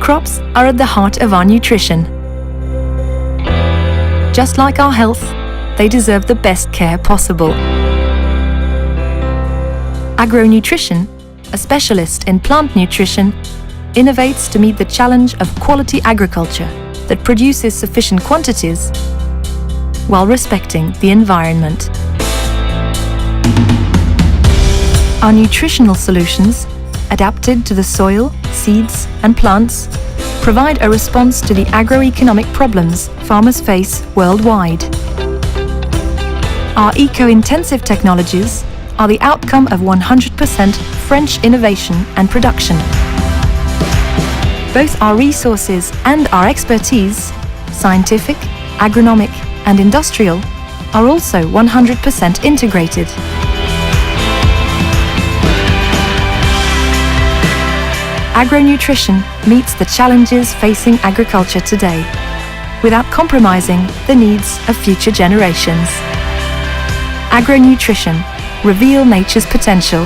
Crops are at the heart of our nutrition. Just like our health, they deserve the best care possible. Agro-Nutrition, a specialist in plant nutrition, innovates to meet the challenge of quality agriculture that produces sufficient quantities while respecting the environment. Our nutritional solutions, adapted to the soil, seeds and plants, provide a response to the agro-economic problems farmers face worldwide. Our eco-intensive technologies are the outcome of 100% French innovation and production. Both our resources and our expertise, scientific, agronomic and industrial, are also 100% integrated. Agro-nutrition meets the challenges facing agriculture today, without compromising the needs of future generations. Agro-nutrition, reveal nature's potential